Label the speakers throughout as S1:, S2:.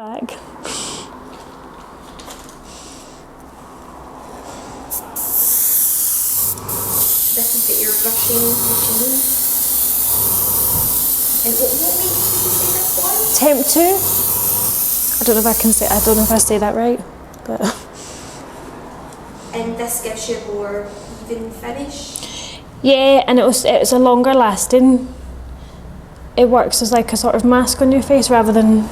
S1: Back.
S2: This is the airbrushing machine. And what makes you say this one?
S1: Temp 2. I don't know if I say that right, but.
S2: And this gives you a more even finish.
S1: Yeah, and it's a longer lasting. It works as like a sort of mask on your face rather than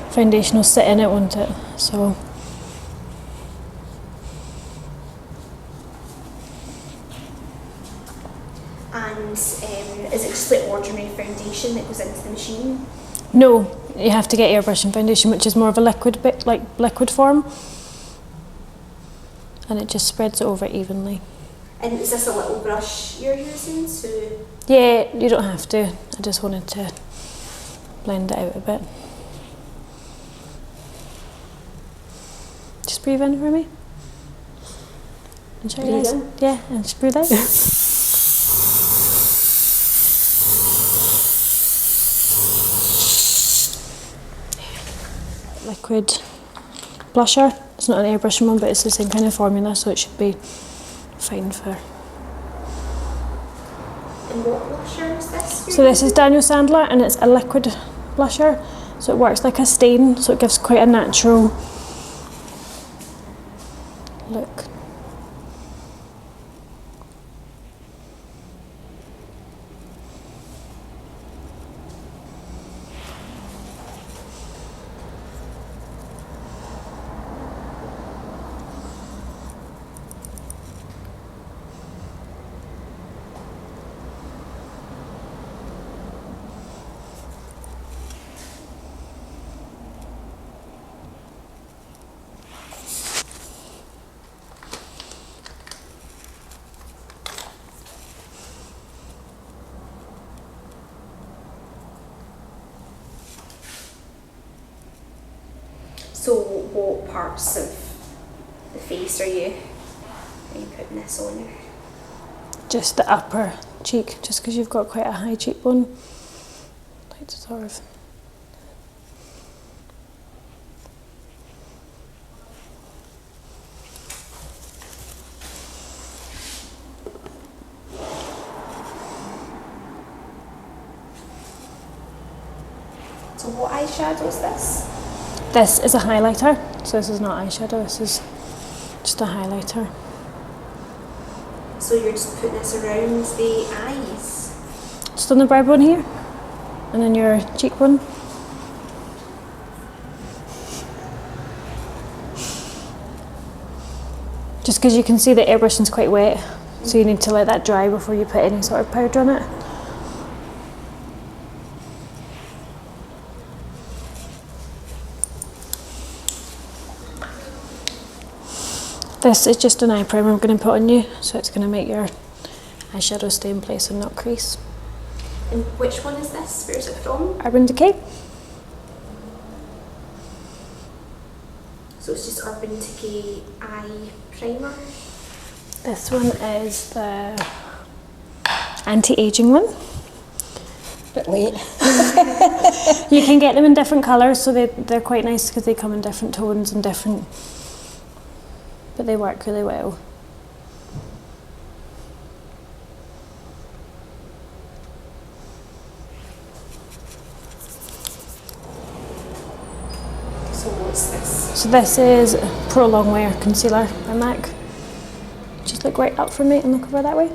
S1: foundation will sit in it, won't it? So.
S2: And is it just like ordinary foundation that goes into the machine?
S1: No, you have to get airbrushing foundation, which is more of a liquid bit, like liquid form, and it just spreads it over evenly.
S2: And is this a little brush you're using to?
S1: Yeah, you don't have to. I just wanted to blend it out a bit. Just breathe in for me. And shut your eyes. Yeah, and just breathe out. Liquid blusher. It's not an airbrushing one, but it's the same kind of formula, so it should be fine for.
S2: And what blusher is this?
S1: So this is Daniel Sandler, and it's a liquid blusher, so it works like a stain, so it gives quite a natural look.
S2: So what parts of the face are you putting this on?
S1: Just the upper cheek, just because you've got quite a high cheekbone. Like to sort of.
S2: So what eyeshadow is this?
S1: This is a highlighter, so this is not eyeshadow, this is just a highlighter.
S2: So you're just putting this around the eyes?
S1: Just on the brow bone here, and then your cheekbone. Just because you can see the airbrushing's quite wet, so you need to let that dry before you put any sort of powder on it. This is just an eye primer I'm going to put on you, so it's going to make your eyeshadow stay in place and not crease.
S2: And which one is this? Where is it from?
S1: Urban Decay.
S2: So it's just Urban Decay eye primer.
S1: This one is the anti-aging one.
S3: Bit late.
S1: You can get them in different colours, so they're quite nice because they come in different tones and different, but they work really well.
S2: So what's this?
S1: So this is Pro Longwear Concealer by MAC. Just look right up for me and look over that way.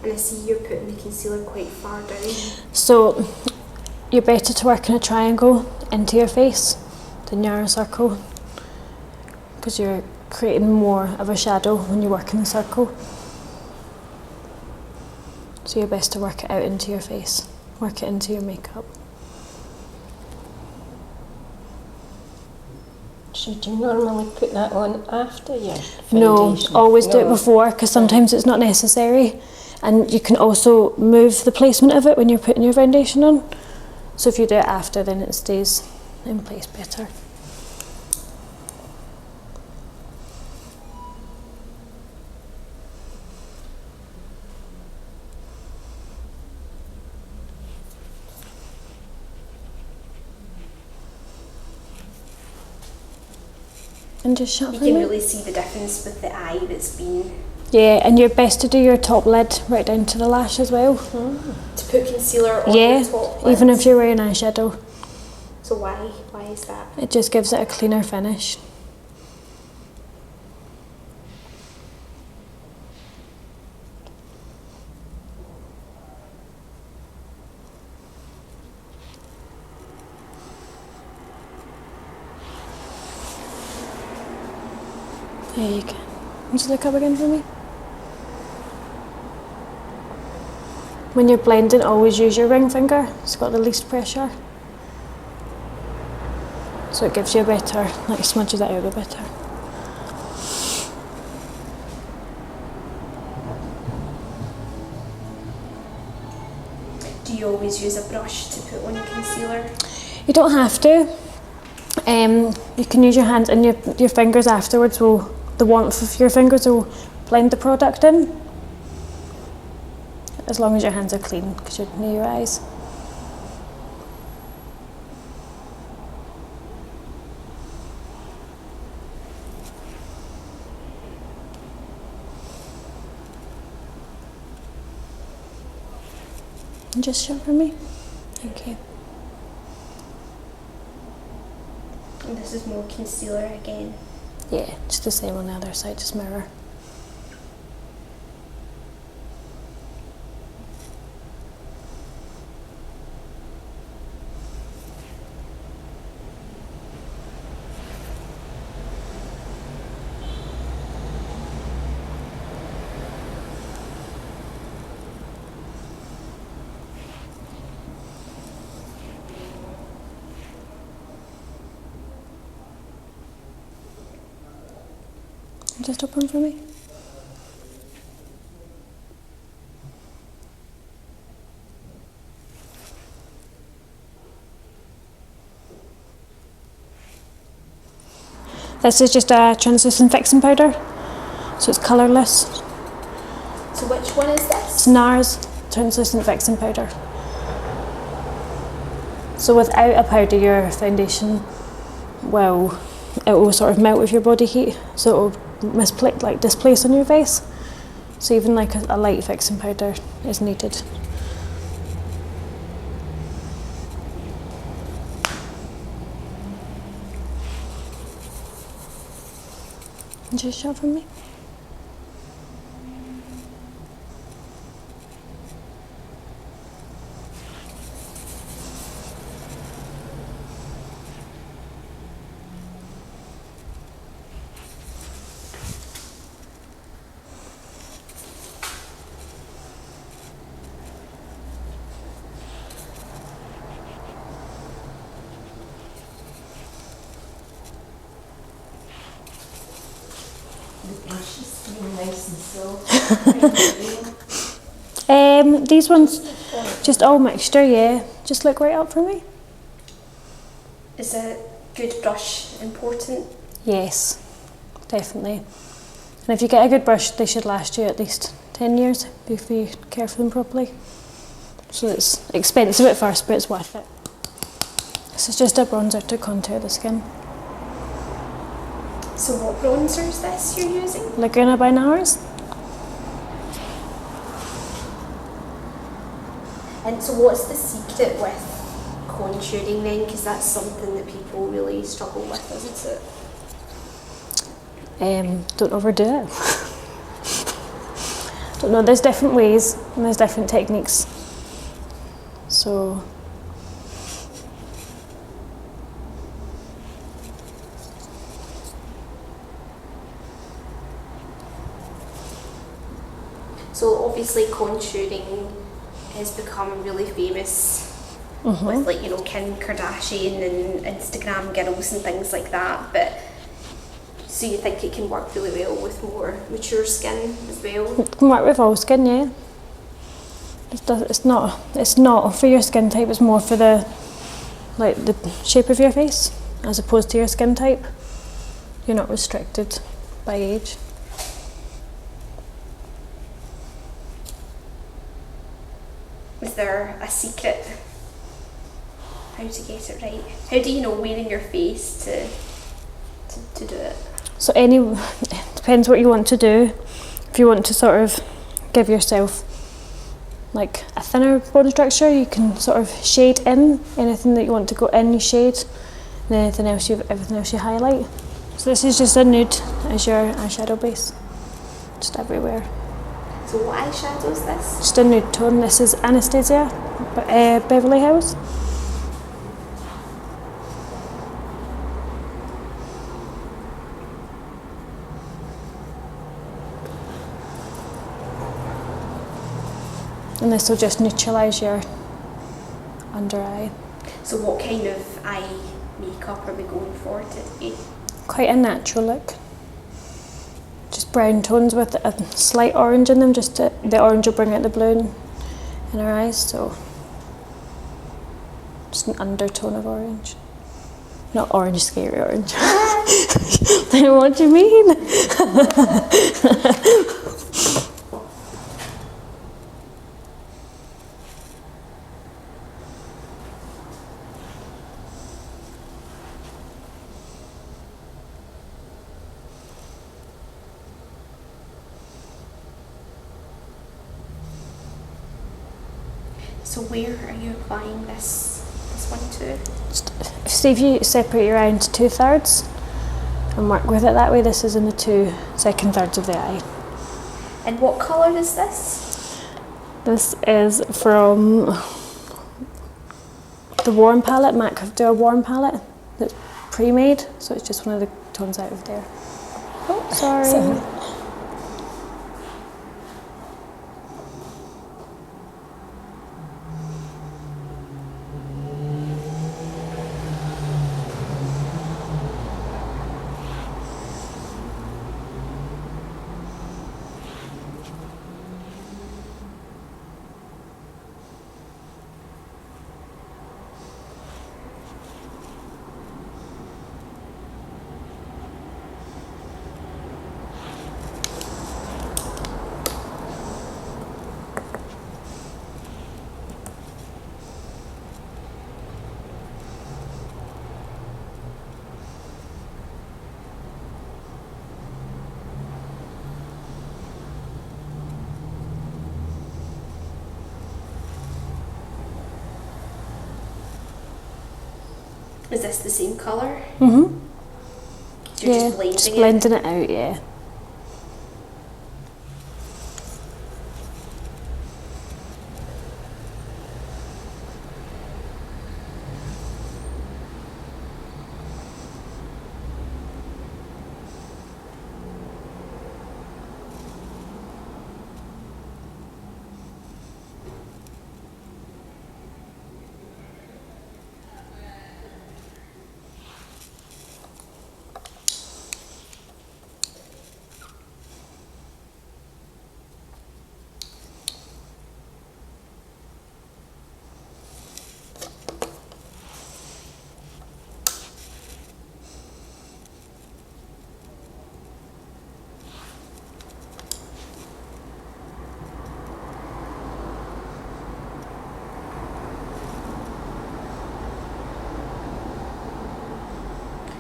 S2: And I see you're putting the concealer quite far down.
S1: So you're better to work in a triangle into your face than you're a circle, because you're creating more of a shadow when you work in a circle. So you're best to work it out into your face, work it into your makeup.
S3: Should you normally put that on after your foundation?
S1: No, always do it before, because sometimes it's not necessary. And you can also move the placement of it when you're putting your foundation on. So if you do it after, then it stays in place better. And just shut
S2: You
S1: for
S2: can
S1: me.
S2: really see the difference with the eye that's been...
S1: Yeah, and you're best to do your top lid right down to the lash as well.
S2: To put concealer on
S1: Yeah,
S2: the top
S1: even
S2: lids.
S1: if you're wearing eyeshadow.
S2: So why? Why is that?
S1: It just gives it a cleaner finish. There you go. Just look up again for me. When you're blending, always use your ring finger. It's got the least pressure. So it gives you a better, like smudges it out a bit better.
S2: Do you always use a brush to put on concealer?
S1: You don't have to. You can use your hands and your fingers afterwards will, the warmth of your fingers will blend the product in. As long as your hands are clean, because you're near your eyes. And just show for me. Thank you.
S2: And this is more concealer again.
S1: Yeah, just the same on the other side, just mirror. Just open for me. This is just a translucent fixing powder, so it's colourless.
S2: So which one is this?
S1: It's NARS translucent fixing powder. So without a powder, your foundation it will sort of melt with your body heat, so it will displace on your face. So even like a light fixing powder is needed. Just show from me.
S3: The brush is feeling nice and soft.
S1: These ones, just all mixture, yeah. Just look right up for me.
S2: Is a good brush important?
S1: Yes, definitely. And if you get a good brush, they should last you at least 10 years if you care for them properly. So it's expensive at first, but it's worth it. This is just a bronzer to contour the skin.
S2: So what bronzer is this you're using?
S1: Laguna by NARS.
S2: And so what's the secret with contouring then? Because that's something that people really struggle with, isn't it?
S1: Don't overdo it. Don't know, there's different ways and there's different techniques. So
S2: So obviously contouring has become really famous with like, you know, Kim Kardashian and Instagram girls and things like that, but so you think it can work really well with more mature skin as well?
S1: it can work with all skin, yeah. It's not for your skin type, it's more for the like the shape of your face as opposed to your skin type. You're not restricted by age.
S2: Is there a secret how to get it right? How do you know where in your face to do it?
S1: So it depends what you want to do. If you want to sort of give yourself like a thinner bone structure, you can sort of shade in anything that you want to go in, you shade, and everything else you highlight. So this is just a nude as your eyeshadow base, just everywhere.
S2: So what eyeshadow is this?
S1: Just a nude tone. This is Anastasia, Beverly Hills. And this will just neutralise your under eye.
S2: So what kind of eye makeup are we going for today?
S1: Quite a natural look. Just brown tones with a slight orange in them, the orange will bring out the blue in our eyes, so just an undertone of orange. Not orange, scary orange. What do you mean?
S2: So where are you applying this one to?
S1: See if you separate your eye into 2/3 and work with it that way. This is in the 2/2 of the eye.
S2: And what colour is this?
S1: This is from the Warm palette. MAC have do a Warm palette that's pre-made, so it's just one of the tones out of there. Oh, sorry.
S2: Is this the same colour?
S1: Mm-hmm.
S2: So you're
S1: Yeah,
S2: just
S1: blending it out, yeah.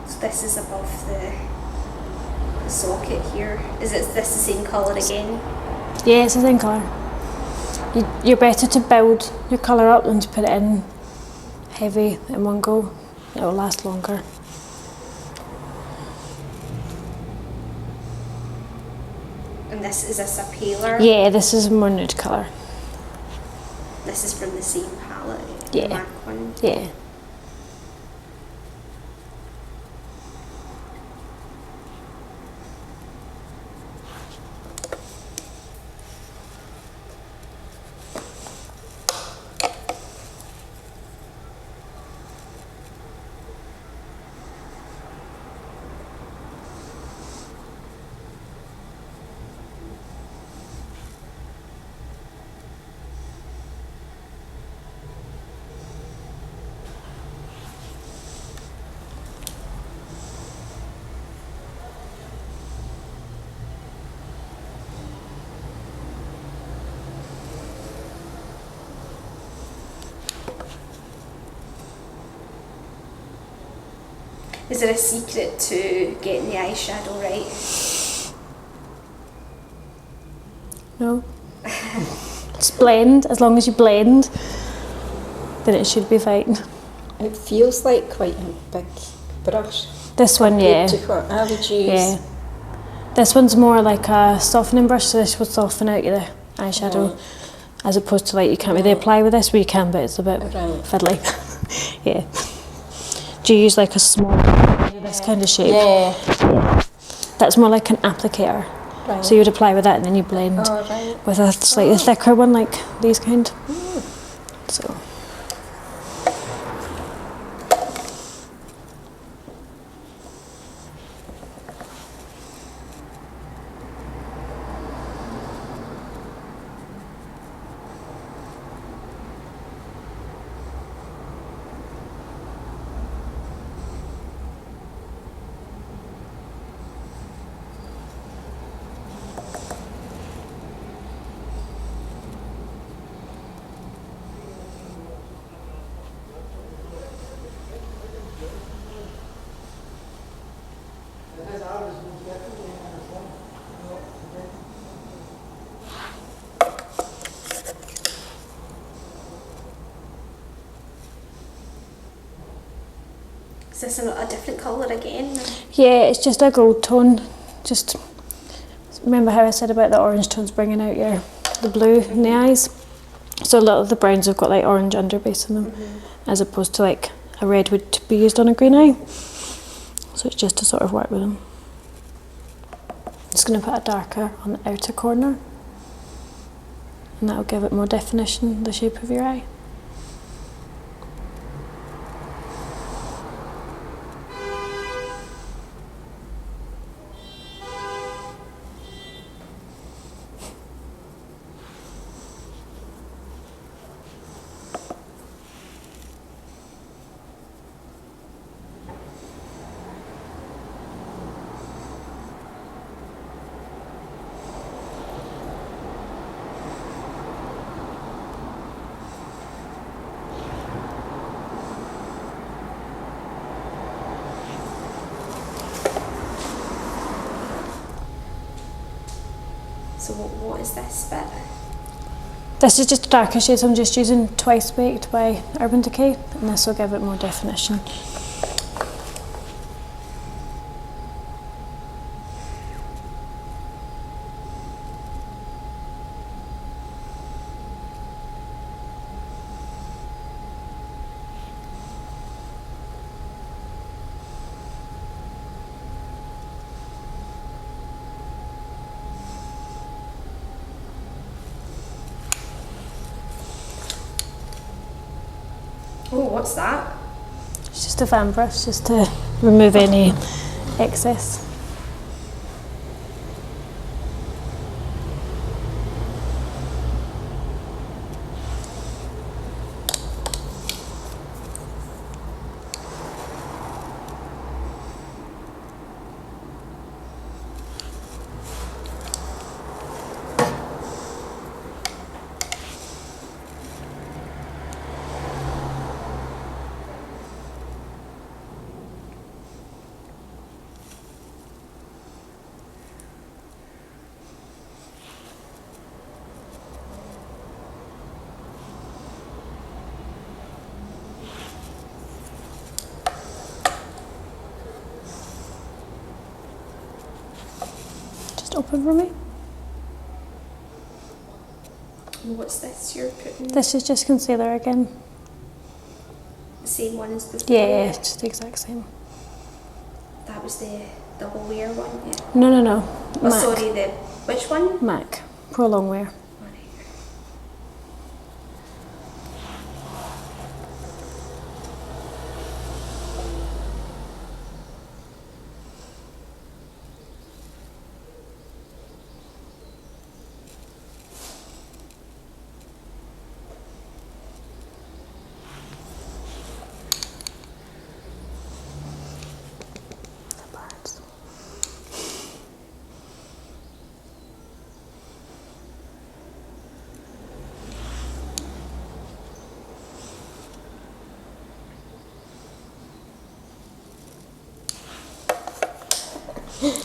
S2: So this is above the socket here. Is this the same colour again?
S1: Yeah, it's the same colour. You're better to build your colour up than to put it in heavy in one go. It'll last longer.
S2: And is this a paler?
S1: Yeah, this is a more nude colour.
S2: This is from the same palette,
S1: Yeah.
S2: the MAC one.
S1: Yeah.
S2: Is there a secret to getting the eyeshadow right?
S1: No. Just blend. As long as you blend, then it should be fine.
S3: It feels like quite a big brush.
S1: This one, yeah.
S3: To what I would use.
S1: Yeah. This one's more like a softening brush, so this would soften out the eyeshadow, as opposed to like you can't really apply with this, but you can, but it's a bit fiddly. Yeah. Do you use like a small, this kind of shape?
S3: Yeah.
S1: That's more like an applicator.
S3: Right.
S1: So you would apply with that and then you blend with a slightly thicker one, like these kind. So.
S2: Is this a different colour again?
S1: Yeah, it's just a gold tone. Just remember how I said about the orange tones bringing out the blue in the eyes. So a lot of the browns have got like orange underbase in them, as opposed to like a red would be used on a green eye. So it's just to sort of work with them. Just going to put a darker on the outer corner, and that will give it more definition, the shape of your eye.
S2: So what is this bit?
S1: This is just a darker shade, so I'm just using Twice Baked by Urban Decay, and this will give it more definition.
S2: Oh, what's that?
S1: It's just a fan brush, just to remove any excess. Open for me.
S2: What's this you're putting?
S1: This is just concealer again.
S2: The same one as before?
S1: Yeah, just the exact same.
S2: That was the double wear one, yeah?
S1: No.
S2: Oh,
S1: MAC.
S2: sorry, which one?
S1: MAC. Pro Long Wear.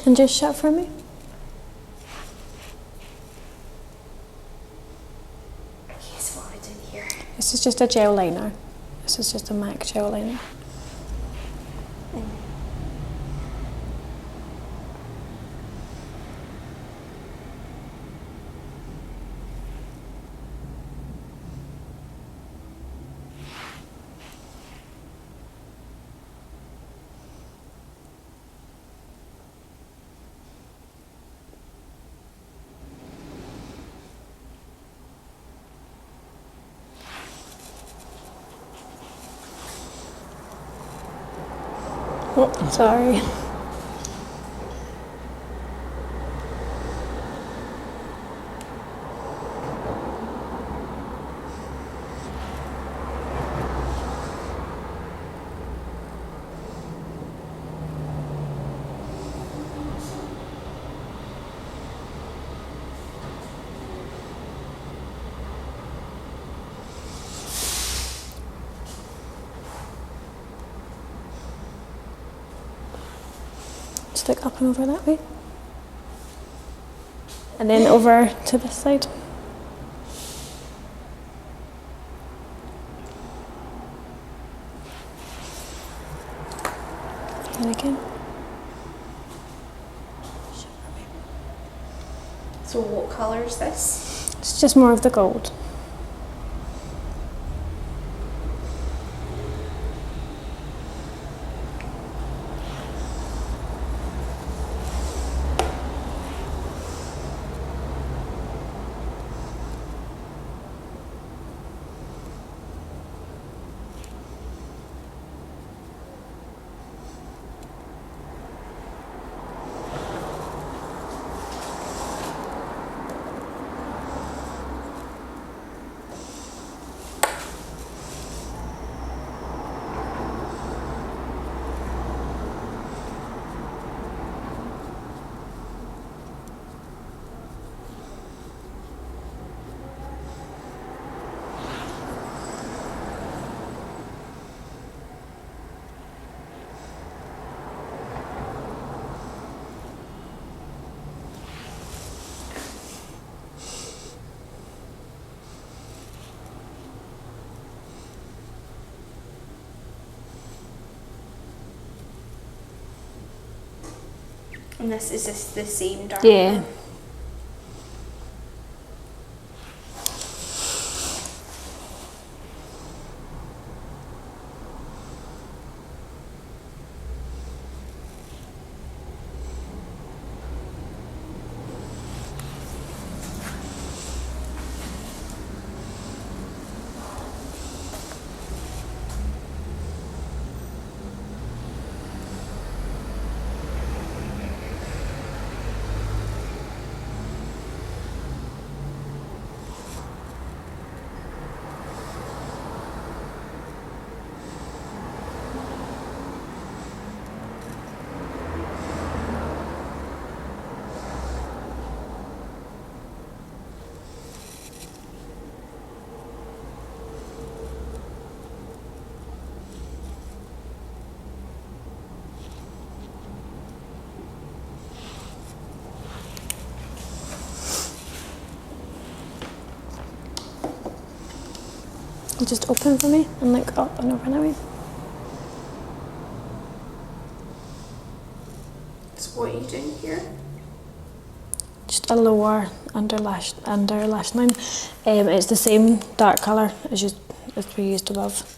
S1: And just shut for me.
S2: Okay, so what are we doing here?
S1: This is just a gel liner. This is just a MAC gel liner. Oh, sorry. Stick up and over that way. And then over to this side. And again.
S2: So what colour is this?
S1: It's just more of the gold.
S2: And this is this the same dark?
S1: Yeah. You just open for me and look up and over that way.
S2: So what are you doing here?
S1: Just a lower under lash line. It's the same dark colour as we used above.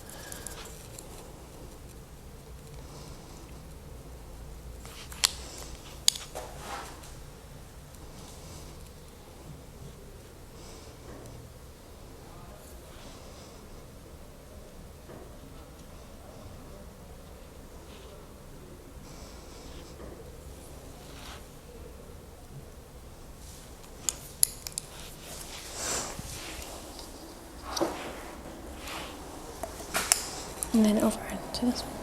S1: And then over to this one.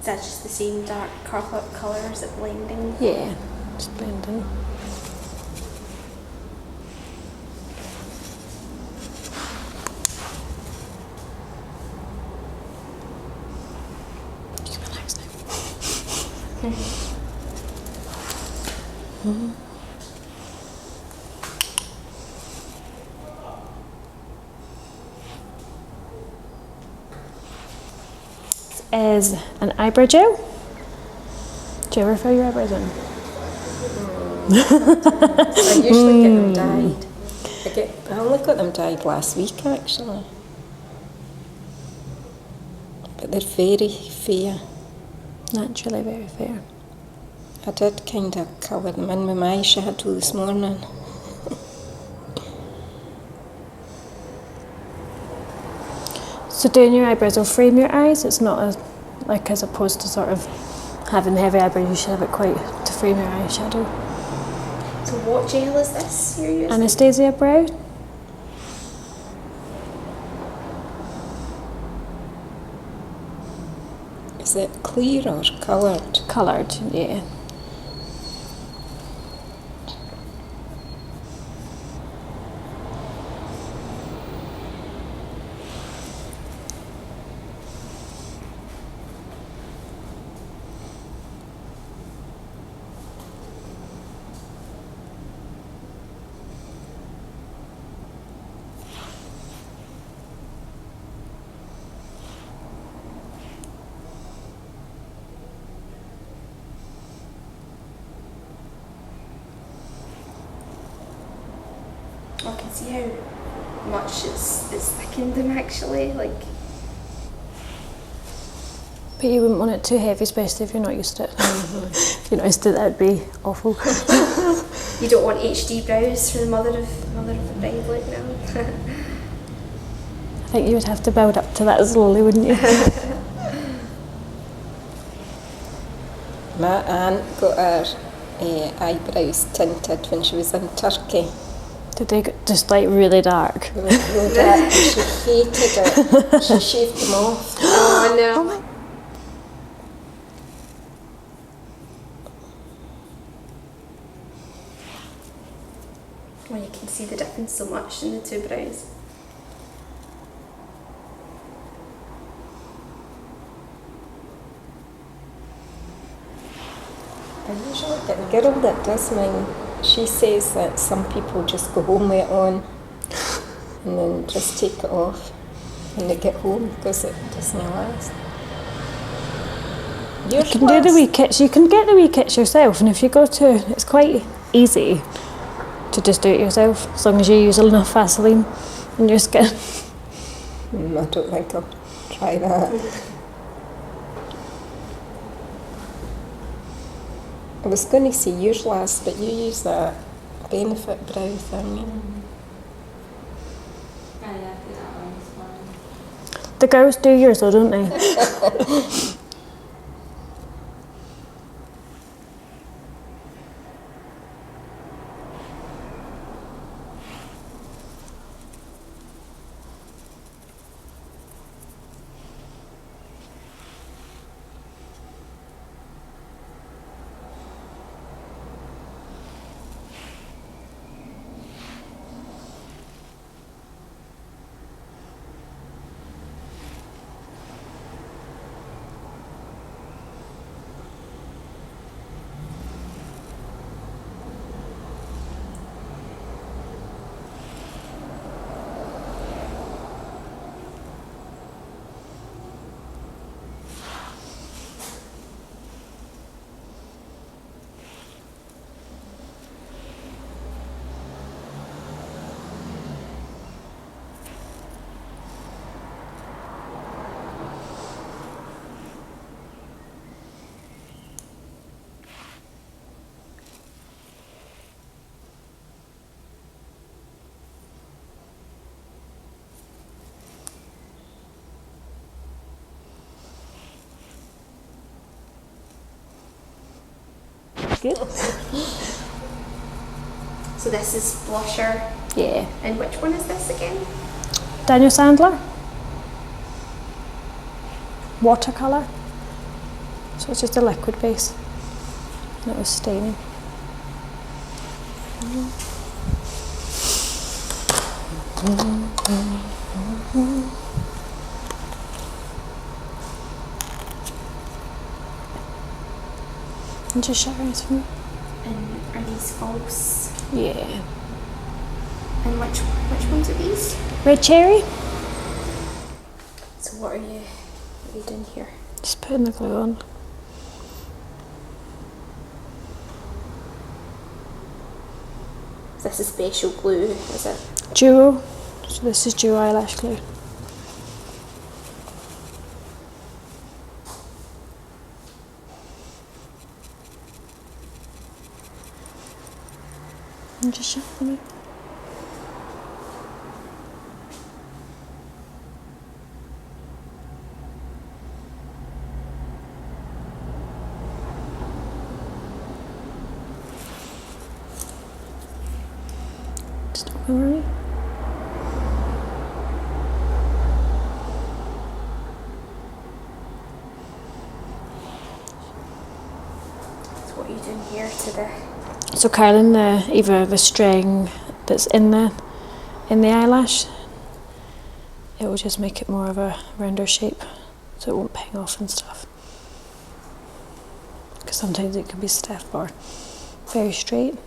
S2: that just the same dark colour? Is it blending?
S1: Yeah, just blending. You can relax now. Is an eyebrow gel. Do you ever fill your eyebrows in?
S3: I usually get them dyed. I only got them dyed last week actually. But they're very fair.
S1: Naturally very fair.
S3: I did kind of colour them in with my eyeshadow this morning.
S1: So doing your eyebrows will frame your eyes. It's not like as opposed to sort of having heavy eyebrows, you should have it quite to frame your eyeshadow.
S2: So what gel is this you're using?
S1: Anastasia Brow.
S3: Is it clear or coloured?
S1: Coloured, yeah.
S2: I can see how much it's thickened them actually, like.
S1: But you wouldn't want it too heavy, especially if you're not used to it. If you're not used to it, that'd be awful.
S2: You don't want HD brows for the mother of the bride like now.
S1: I think you would have to build up to that slowly, wouldn't you?
S3: My aunt got her eyebrows tinted when she was in Turkey.
S1: Did they get just like really dark?
S3: Really dark, and she hated it. She shaved them off.
S2: Oh no. Well, you can see the difference so much in the two brows.
S3: I usually get the girl that does mine. She says that some people just go home with it on and then just take it off when they get home because it doesn't last.
S1: You can do the wee kits. You can get the wee kits yourself, and if you go to, it's quite easy to just do it yourself, as long as you use enough Vaseline in your skin.
S3: I don't think I'll try that. I was going to say yours last, but you use that Benefit brow thing.
S1: The girls do yours though, don't they? Good.
S2: So this is blusher.
S1: Yeah.
S2: And which one is this again?
S1: Daniel Sandler. Watercolour. So it's just a liquid base. And it was staining. And just shut your eyes for me.
S2: And are these false?
S1: Yeah.
S2: And which ones are these?
S1: Red cherry.
S2: So what are you doing here?
S1: Just putting the glue on.
S2: Is this a special glue, is it?
S1: Duo. So this is duo eyelash glue. And just shut for me. Just open for me.
S2: So what are you doing here to the...
S1: So curling either the string that's in the eyelash, it will just make it more of a rounder shape, so it won't ping off and stuff. Because sometimes it can be stiff or very straight.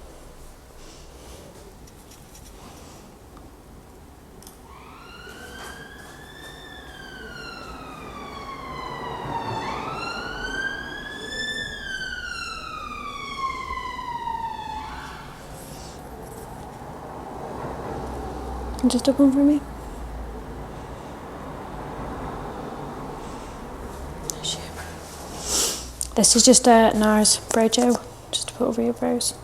S1: And just open for me. This is just a NARS brow gel, just to put over your brows.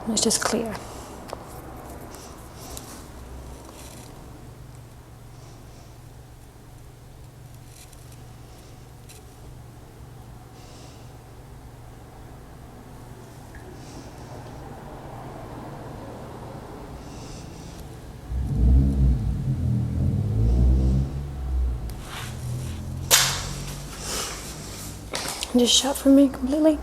S1: And it's just clear. And just shut for me completely.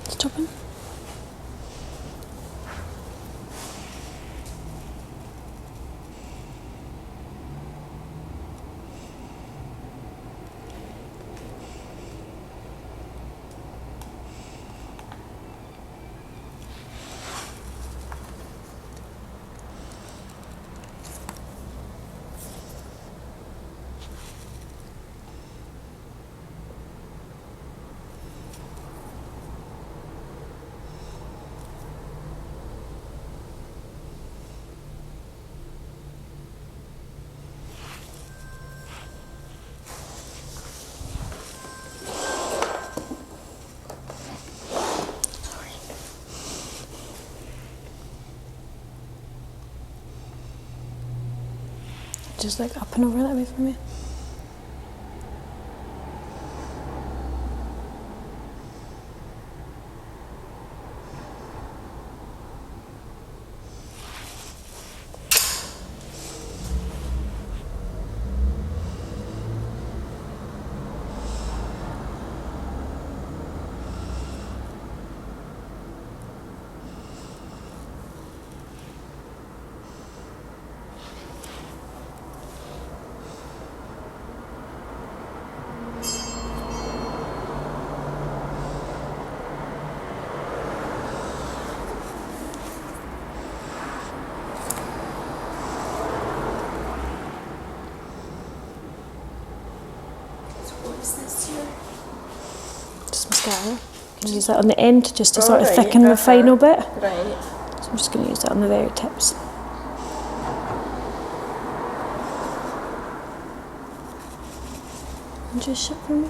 S1: Just open. Just like up and over that way for me. Just mascara. You can use that on the end just to sort of thicken the final bit.
S3: Right.
S1: So I'm just going to use that on the very tips. And just shut for me.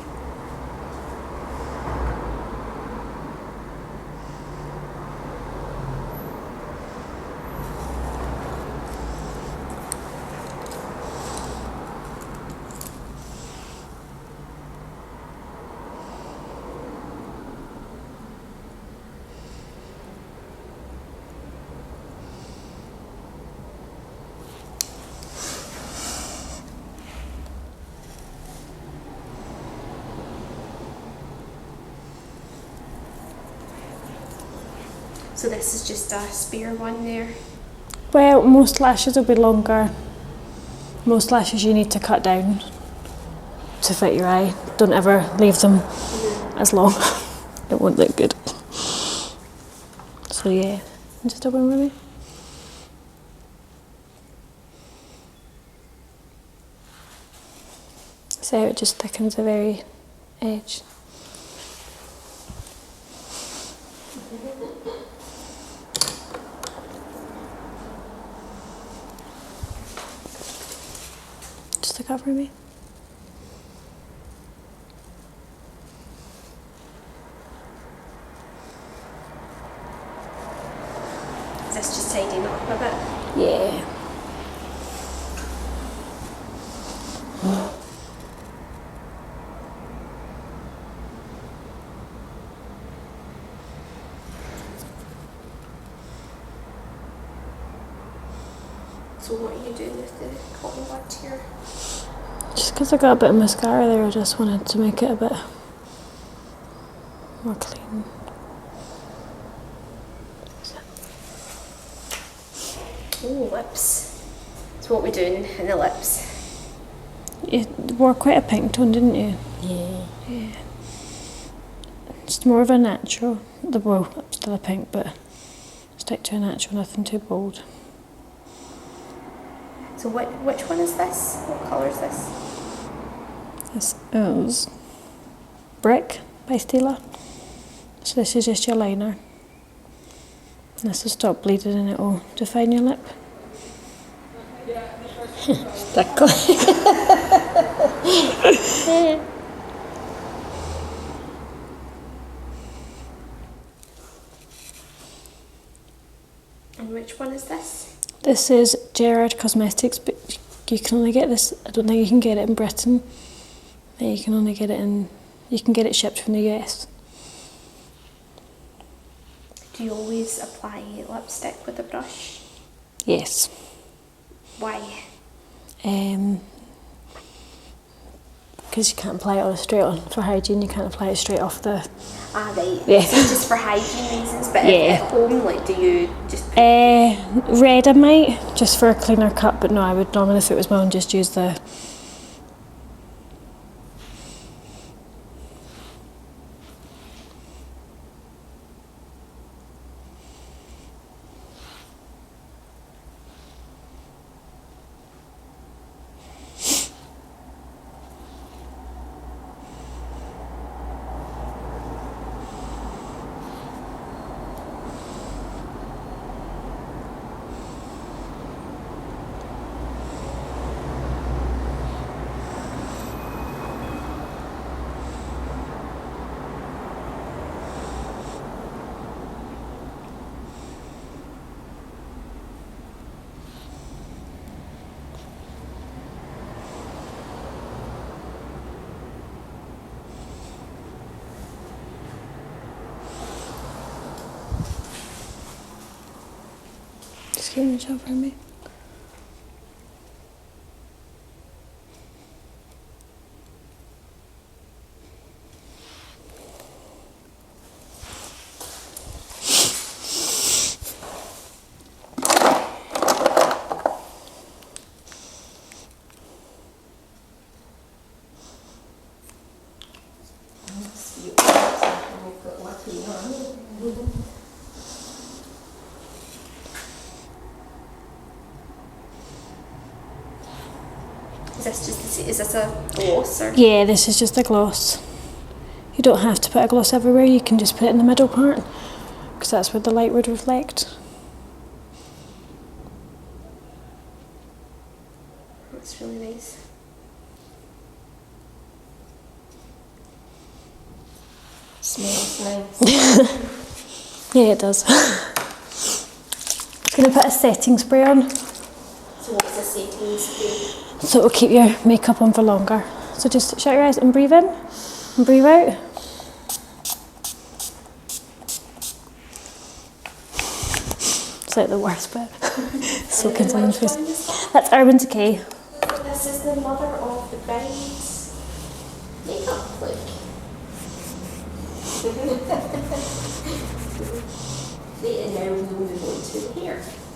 S2: So this is just a spare one there.
S1: Well, most lashes will be longer. Most lashes you need to cut down to fit your eye. Don't ever leave them as long. It won't look good. So yeah, just a one maybe. So it just thickens the very edge. Just to cover me.
S2: Is this just tidying up a bit?
S1: Yeah.
S2: So what are you doing with the cotton bud here?
S1: Just because I got a bit of mascara there, I just wanted to make it a bit more clean.
S2: Oh, lips. So what are we doing in the lips?
S1: You wore quite a pink tone, didn't you?
S3: Yeah.
S1: Yeah. It's more of a natural. Well, still a pink, but stick to a natural, nothing too bold.
S2: So which one is this? What colour is this?
S1: This is Brick by Stila. So this is just your liner. And this will stop bleeding and it will define your lip.
S3: Stuck.
S2: And which one is this?
S1: This is Gerard Cosmetics, but you can only get this, I don't think you can get it in Britain. You can only get it you can get it shipped from the US.
S2: Do you always apply lipstick with a brush?
S1: Yes.
S2: Why?
S1: Because you can't apply it all straight on. For hygiene, you can't apply it straight off the...
S2: Ah, right.
S1: Yeah.
S2: So it's just for hygiene reasons, but
S1: Yeah.
S2: at home, like, do you just...
S1: Red I might, just for a cleaner cut, but no, I would normally, if it was my own, just use the... Just give me a job for me.
S2: Is this a gloss or?
S1: Yeah, this is just a gloss. You don't have to put a gloss everywhere, you can just put it in the middle part, because that's where the light would reflect.
S2: That's really nice.
S3: Smells nice.
S1: Yeah, it does. I'm going to put a setting spray on,
S2: So what's the setting spray?
S1: so it'll keep your makeup on for longer. So just shut your eyes and breathe in, and breathe out. It's like the worst bit. Soaking someone's
S2: Which
S1: face.
S2: one is that?
S1: That's Urban Decay.
S2: This is the mother of the bride's makeup look. Wait, we'll move on to the hair.